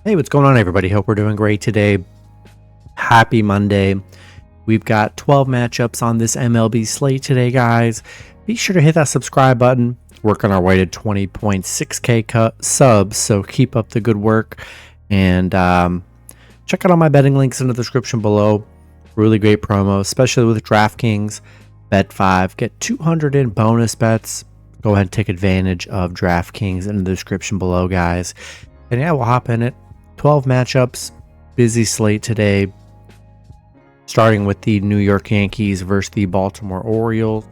Hey, what's going on, everybody? Hope we're doing great today. Happy Monday. We've got 12 matchups on this MLB slate today, guys. Be sure to hit that subscribe button. Working our way to 20.6K subs, so keep up the good work. And check out all my betting links in the description below. Really great promo, especially with DraftKings. Bet 5. Get 200 in bonus bets. Go ahead and take advantage of DraftKings in the description below, guys. And yeah, we'll hop in it. 12 matchups, busy slate today, starting with the New York Yankees versus the Baltimore Orioles.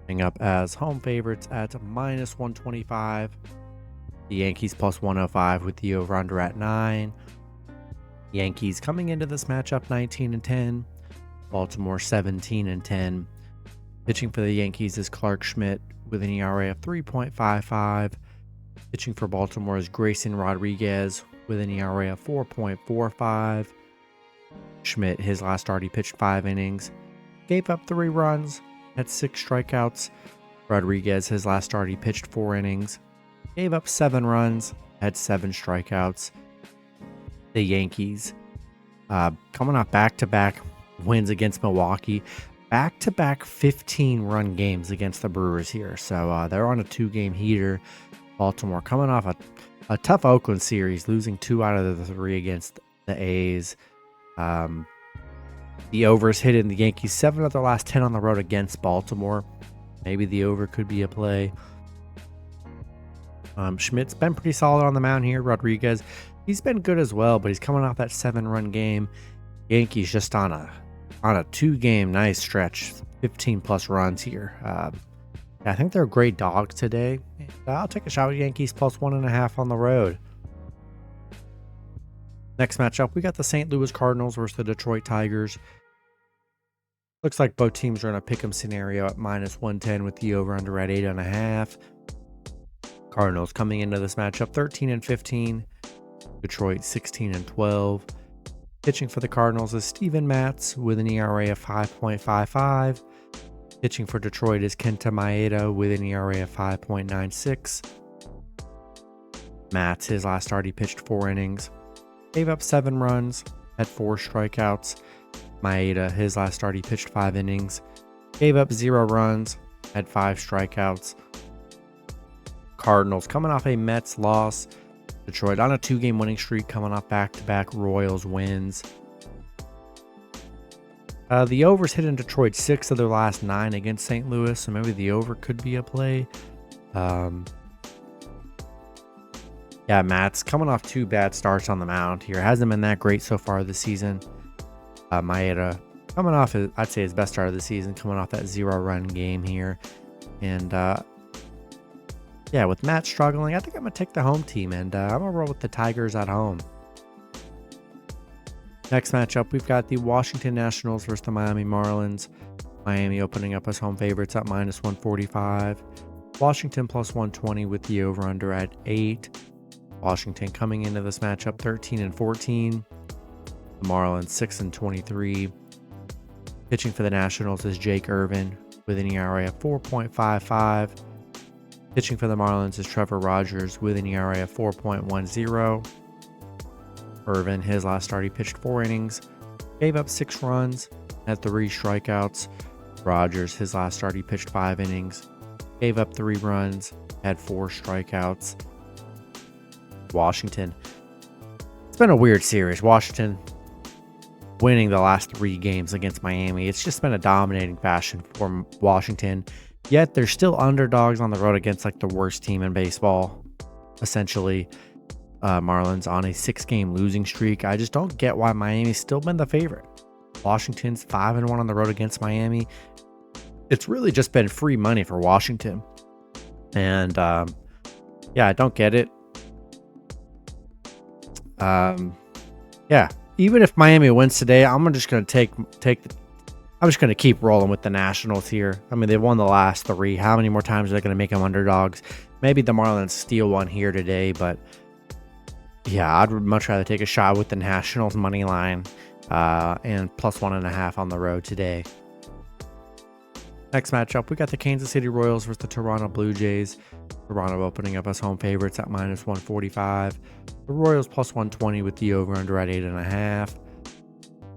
Coming up as home favorites at -125. The Yankees +105 with the over-under at 9. Yankees coming into this matchup 19-10. Baltimore 17-10. Pitching for the Yankees is Clark Schmidt with an ERA of 3.55. Pitching for Baltimore is Grayson Rodriguez with an ERA of 4.45. Schmidt, his last start, he pitched 5 innings, gave up 3 runs, had 6 strikeouts. Rodriguez, his last start, he pitched 4 innings, gave up 7 runs, had 7 strikeouts. The Yankees, coming off back-to-back wins against Milwaukee, back-to-back 15-run games against the Brewers here. So they're on a 2-game heater. Baltimore coming off a tough Oakland series, losing 2 out of the 3 against the A's. The overs hit in the Yankees 7 of their last 10 on the road against Baltimore. Maybe the over could be a play. Schmidt's been pretty solid on the mound here. Rodriguez, he's been good as well, but he's coming off that 7-run game. Yankees just on a 2-game nice stretch, 15+ runs here. I think they're great dogs today. I'll take a shot with Yankees +1.5 on the road. Next matchup, we got the St. Louis Cardinals versus the Detroit Tigers. Looks like both teams are in a pick'em scenario at -110 with the over-under at 8.5. Cardinals coming into this matchup 13-15. Detroit 16-12. Pitching for the Cardinals is Steven Matz with an ERA of 5.55. Pitching for Detroit is Kenta Maeda with an ERA of 5.96. Matz, his last start, he pitched 4 innings, gave up 7 runs, had 4 strikeouts. Maeda, his last start, he pitched 5 innings, gave up 0 runs, had 5 strikeouts. Cardinals coming off a Mets loss. Detroit on a 2-game winning streak, coming off back-to-back Royals wins. The overs hit in Detroit 6 of their last 9 against St. Louis, so maybe the over could be a play. Yeah, Matt's coming off 2 bad starts on the mound here. Hasn't been that great so far this season. Maeda coming off, I'd say, his best start of the season, coming off that 0-run game here. And yeah, with Matt struggling, I think I'm going to take the home team, and I'm going to roll with the Tigers at home. Next matchup, we've got the Washington Nationals versus the Miami Marlins. Miami opening up as home favorites at -145. Washington +120 with the over-under at 8. Washington coming into this matchup 13-14. The Marlins 6-23. Pitching for the Nationals is Jake Irvin with an ERA of 4.55. Pitching for the Marlins is Trevor Rogers with an ERA of 4.10. Irvin, his last start, he pitched 4 innings, gave up 6 runs, had 3 strikeouts. Rogers, his last start, he pitched 5 innings, gave up 3 runs, had 4 strikeouts. Washington, it's been a weird series. Washington winning the last 3 games against Miami. It's just been a dominating fashion for Washington, yet they're still underdogs on the road against like the worst team in baseball, essentially. Marlins on a 6-game losing streak. I just don't get why Miami's still been the favorite. Washington's 5-1 on the road against Miami. It's really just been free money for Washington. And yeah, I don't get it. Yeah, even if Miami wins today, I'm just going to I'm just going to keep rolling with the Nationals here. I mean, they won the last 3. How many more times are they going to make them underdogs? Maybe the Marlins steal one here today, but yeah, I'd much rather take a shot with the Nationals money line and +1.5 on the road today. Next matchup, we got the Kansas City Royals versus the Toronto Blue Jays. Toronto opening up as home favorites at -145. The Royals +120 with the over-under at 8.5.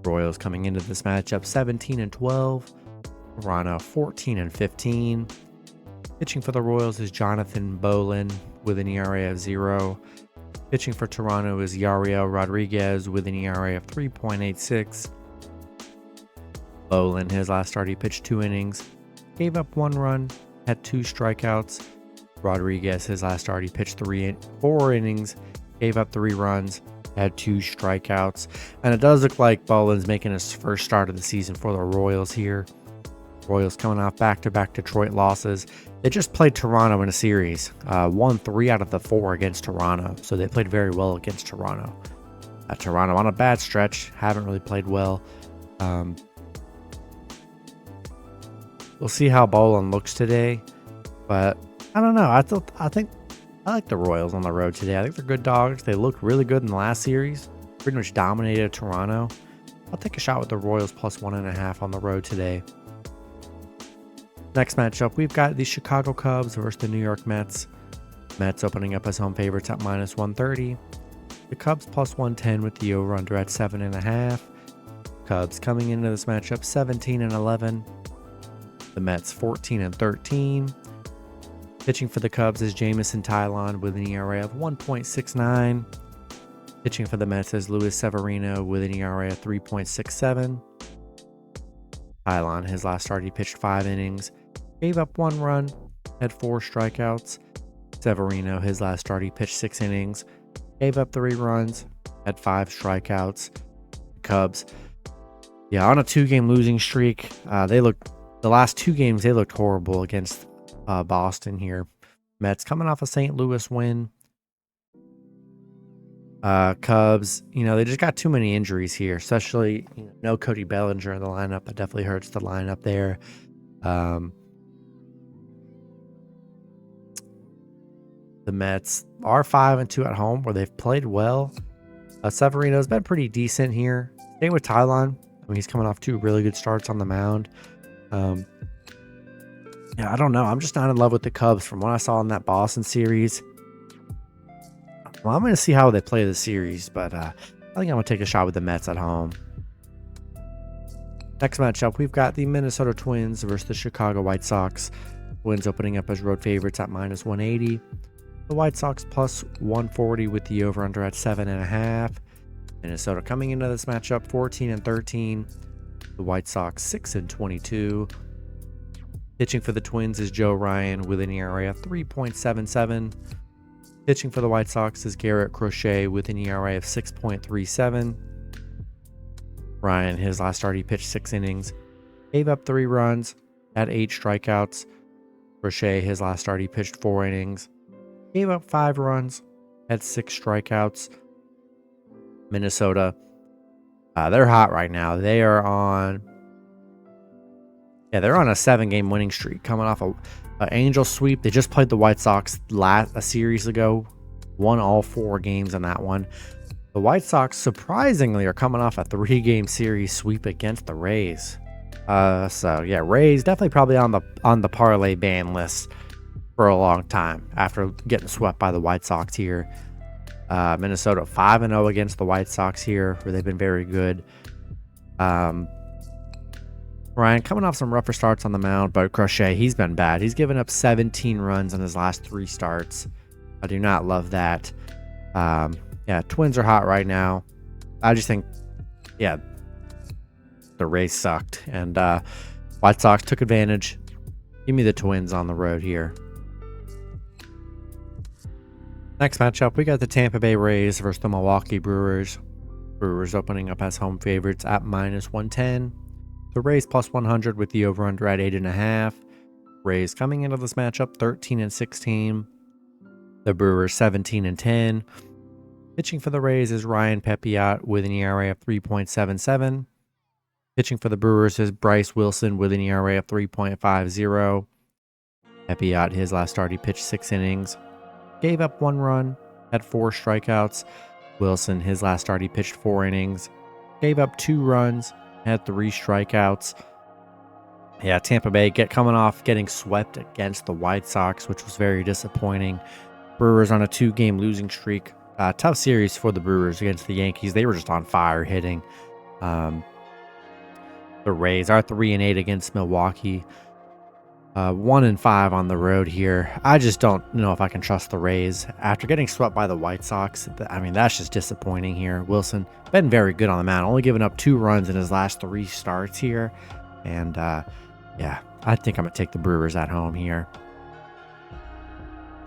Royals coming into this matchup 17-12. Toronto 14-15. Pitching for the Royals is Jonathan Bolin with an ERA of 0. Pitching for Toronto is Yariel Rodriguez with an ERA of 3.86. Bolin, his last start, he pitched 2 innings, gave up 1 run, had 2 strikeouts. Rodriguez, his last start, he pitched 4 innings, gave up 3 runs, had 2 strikeouts. And it does look like Bolin's making his first start of the season for the Royals here. Royals coming off back-to-back Detroit losses. They just played Toronto in a series, won 3 out of the 4 against Toronto, so they played very well against Toronto. Toronto on a bad stretch, haven't really played well. We'll see how Bolin looks today, but I don't know. I think I like the Royals on the road today. I think they're good dogs. They looked really good in the last series, pretty much dominated Toronto. I'll take a shot with the Royals +1.5 on the road today. Next matchup, we've got the Chicago Cubs versus the New York Mets. Mets opening up as home favorites at -130. The Cubs +110 with the over-under at 7.5. Cubs coming into this matchup 17-11. The Mets 14-13. Pitching for the Cubs is Jamison Tylon with an ERA of 1.69. Pitching for the Mets is Luis Severino with an ERA of 3.67. Tylon, his last start, he pitched 5 innings, gave up 1 run, had 4 strikeouts. Severino, his last start, he pitched 6 innings, gave up 3 runs, had 5 strikeouts. Cubs, on a 2-game losing streak. The last 2 games, they looked horrible against Boston here. Mets coming off a St. Louis win. Cubs, they just got too many injuries here, especially no Cody Bellinger in the lineup. That definitely hurts the lineup there. The Mets are 5-2 at home, where they've played well. Severino's been pretty decent here. Same with Tylon. He's coming off 2 really good starts on the mound. I don't know. I'm just not in love with the Cubs from what I saw in that Boston series. Well, I'm going to see how they play the series, but I think I'm going to take a shot with the Mets at home. Next matchup, we've got the Minnesota Twins versus the Chicago White Sox. Twins opening up as road favorites at -180. The White Sox +140 with the over-under at 7.5. Minnesota coming into this matchup 14-13. The White Sox 6-22. Pitching for the Twins is Joe Ryan with an ERA of 3.77. Pitching for the White Sox is Garrett Crochet with an ERA of 6.37. Ryan, his last start, he pitched 6 innings, gave up 3 runs, had 8 strikeouts. Crochet, his last start, he pitched 4 innings, gave up 5 runs, had 6 strikeouts. Minnesota, they're hot right now. They are on, they're on a 7-game winning streak, coming off an Angel sweep. They just played the White Sox a series ago, won all 4 games in that one. The White Sox surprisingly are coming off a 3-game series sweep against the Rays. Rays definitely probably on the parlay ban list for a long time after getting swept by the White Sox here. Minnesota 5-0 against the White Sox here, where they've been very good. Ryan coming off some rougher starts on the mound, but Crochet, he's been bad. He's given up 17 runs in his last 3 starts. I do not love that. Twins are hot right now. I just think, the Rays sucked, and White Sox took advantage. Give me the Twins on the road here. Next matchup, we got the Tampa Bay Rays versus the Milwaukee Brewers. Brewers opening up as home favorites at -110. The Rays +100 with the over-under at 8.5. Rays coming into this matchup 13-16. The Brewers 17-10. Pitching for the Rays is Ryan Pepiot with an ERA of 3.77. Pitching for the Brewers is Bryce Wilson with an ERA of 3.50. Pepiot, his last start, he pitched 6 innings, gave up 1 run, had 4 strikeouts. Wilson, his last start, he pitched 4 innings, gave up 2 runs, had 3 strikeouts. Yeah, Tampa Bay coming off getting swept against the White Sox, which was very disappointing. Brewers on a 2-game losing streak. Tough series for the Brewers against the Yankees. They were just on fire hitting. The Rays are 3-8 against Milwaukee. 1-5 on the road here. I just don't know if I can trust the Rays after getting swept by the White Sox. I mean, that's just disappointing here. Wilson been very good on the mound, only giving up 2 runs in his last 3 starts here. And yeah, I think I'm going to take the Brewers at home here.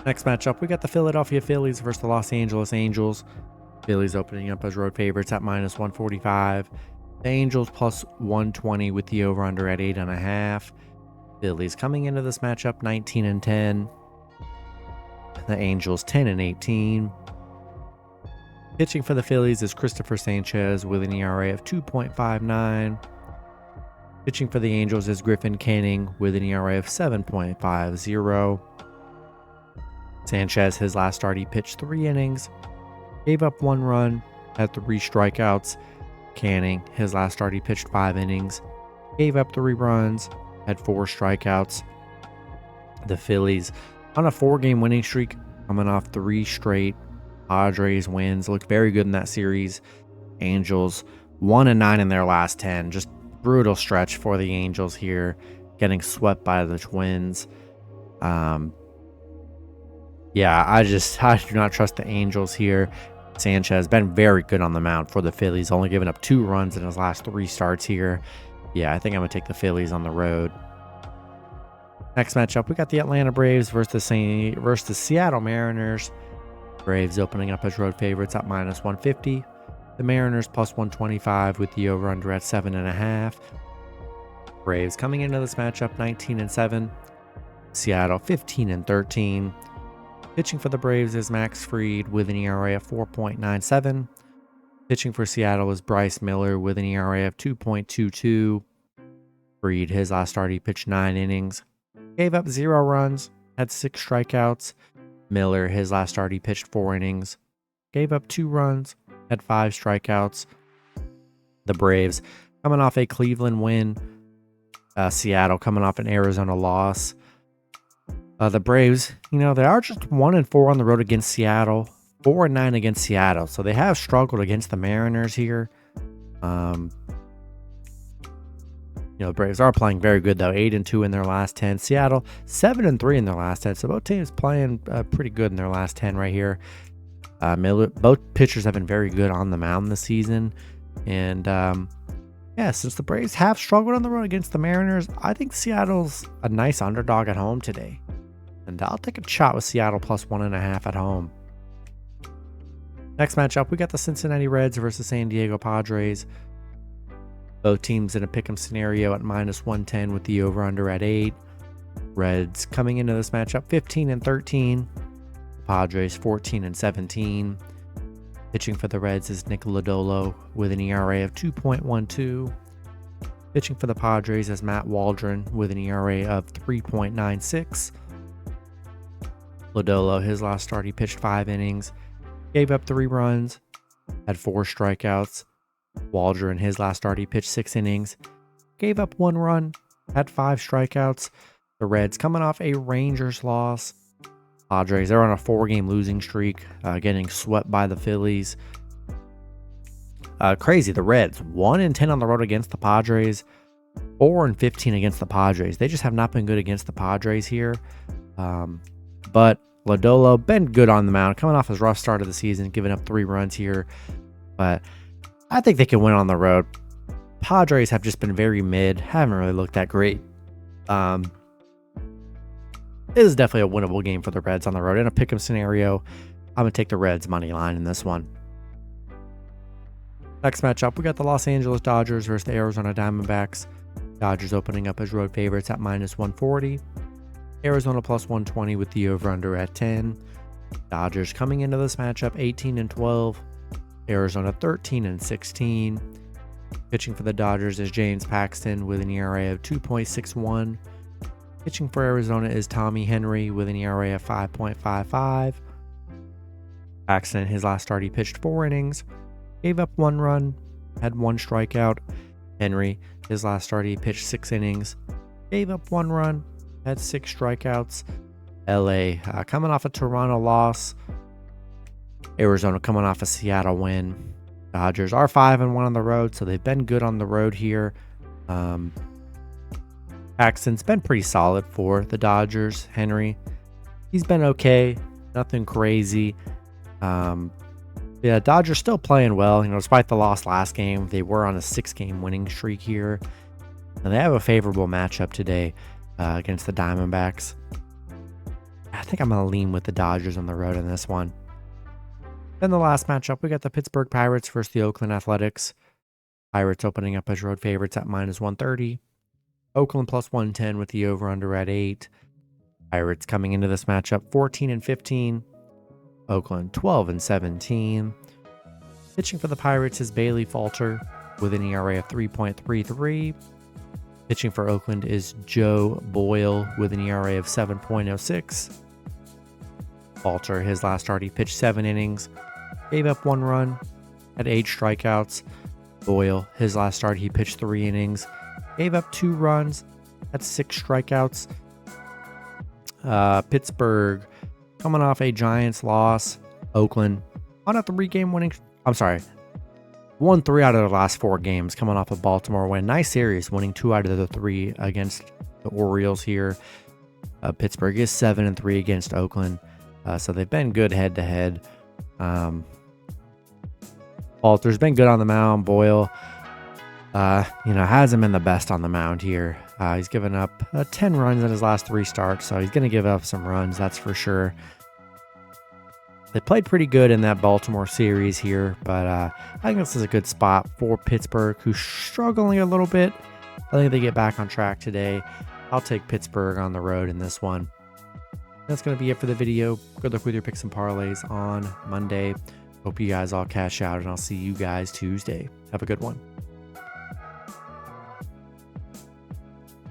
Next matchup, we got the Philadelphia Phillies versus the Los Angeles Angels. Phillies opening up as road favorites at -145. The Angels +120 with the over-under at 8.5. Phillies coming into this matchup 19-10. The Angels 10-18. Pitching for the Phillies is Christopher Sanchez with an ERA of 2.59. Pitching for the Angels is Griffin Canning with an ERA of 7.50. Sanchez, his last start, he pitched 3 innings, gave up 1 run, had 3 strikeouts. Canning, his last start, he pitched 5 innings, gave up 3 runs, had 4 strikeouts. The Phillies on a 4-game winning streak, coming off 3 straight Padres wins, looked very good in that series. Angels 1-9 in their last 10, just brutal stretch for the Angels here, getting swept by the Twins. Yeah, I do not trust the Angels here. Sanchez been very good on the mound for the Phillies, only giving up 2 runs in his last 3 starts here. Yeah, I think I'm going to take the Phillies on the road. Next matchup, we got the Atlanta Braves versus the Seattle Mariners. Braves opening up as road favorites at -150. The Mariners +125 with the over-under at 7.5. Braves coming into this matchup 19-7. Seattle 15-13. Pitching for the Braves is Max Fried with an ERA of 4.97. Pitching for Seattle is Bryce Miller with an ERA of 2.22. Fried, his last start, he pitched 9 innings, gave up 0 runs, had 6 strikeouts. Miller, his last start, he pitched 4 innings, gave up 2 runs, had 5 strikeouts. The Braves coming off a Cleveland win. Seattle coming off an Arizona loss. The Braves, they are just 1-4 on the road against Seattle, 4-9 against Seattle. So they have struggled against the Mariners here. The Braves are playing very good though, 8-2 in their last 10. Seattle 7-3 in their last 10. So both teams playing pretty good in their last 10 right here. Both pitchers have been very good on the mound this season, and yeah, since the Braves have struggled on the road against the Mariners, I think Seattle's a nice underdog at home today. And I'll take a shot with Seattle +1.5 at home. Next matchup, we got the Cincinnati Reds versus San Diego Padres. Both teams in a pick'em scenario at -110 with the over-under at 8. Reds coming into this matchup 15-13. Padres 14-17. Pitching for the Reds is Nick Lodolo with an ERA of 2.12. Pitching for the Padres is Matt Waldron with an ERA of 3.96. Lodolo, his last start, he pitched 5 innings, gave up 3 runs, had 4 strikeouts. Waldron, his last start, he pitched 6 innings, gave up 1 run, had 5 strikeouts. The Reds coming off a Rangers loss. Padres, they're on a 4-game losing streak, getting swept by the Phillies. Crazy, the Reds 1-10 on the road against the Padres, 4-15 against the Padres. They just have not been good against the Padres here. But Lodolo been good on the mound, coming off his rough start of the season, giving up 3 runs here. But I think they can win on the road. Padres have just been very mid, haven't really looked that great. It is definitely a winnable game for the Reds on the road. In a pick'em scenario, I'm going to take the Reds money line in this one. Next matchup, we got the Los Angeles Dodgers versus the Arizona Diamondbacks. Dodgers opening up as road favorites at -140. Arizona +120 with the over-under at 10. Dodgers coming into this matchup 18-12. Arizona 13-16. Pitching for the Dodgers is James Paxton with an ERA of 2.61. Pitching for Arizona is Tommy Henry with an ERA of 5.55. Paxton, his last start, he pitched 4 innings, gave up 1 run, had 1 strikeout. Henry, his last start, he pitched 6 innings, gave up 1 run, had 6 strikeouts. LA coming off a Toronto loss. Arizona coming off a Seattle win. Dodgers are 5-1 on the road, so they've been good on the road here. Paxton's been pretty solid for the Dodgers. Henry, he's been okay, nothing crazy. Yeah, Dodgers still playing well. Despite the loss last game, they were on a 6-game winning streak here, and they have a favorable matchup today against the Diamondbacks. I think I'm gonna lean with the Dodgers on the road in this one. Then the last matchup, we got the Pittsburgh Pirates versus the Oakland Athletics. Pirates opening up as road favorites at -130. Oakland +110 with the over/under at 8. Pirates coming into this matchup 14-15. Oakland 12-17. Pitching for the Pirates is Bailey Falter with an ERA of 3.33. Pitching for Oakland is Joe Boyle with an ERA of 7.06. Falter, his last start, he pitched 7 innings, gave up 1 run, had 8 strikeouts. Boyle, his last start, he pitched 3 innings, gave up 2 runs, had 6 strikeouts. Pittsburgh coming off a Giants loss. Oakland on a 3-game winning. Won 3 out of the last 4 games, coming off a Baltimore win. Nice series, winning 2 out of the 3 against the Orioles here. Pittsburgh is 7-3 against Oakland, so they've been good head to head. Falter's been good on the mound. Boyle, hasn't been the best on the mound here. He's given up 10 runs in his last 3 starts, so he's going to give up some runs, that's for sure. They played pretty good in that Baltimore series here, but I think this is a good spot for Pittsburgh, who's struggling a little bit. I think they get back on track today. I'll take Pittsburgh on the road in this one. That's going to be it for the video. Good luck with your picks and parlays on Monday. Hope you guys all cash out, and I'll see you guys Tuesday. Have a good one.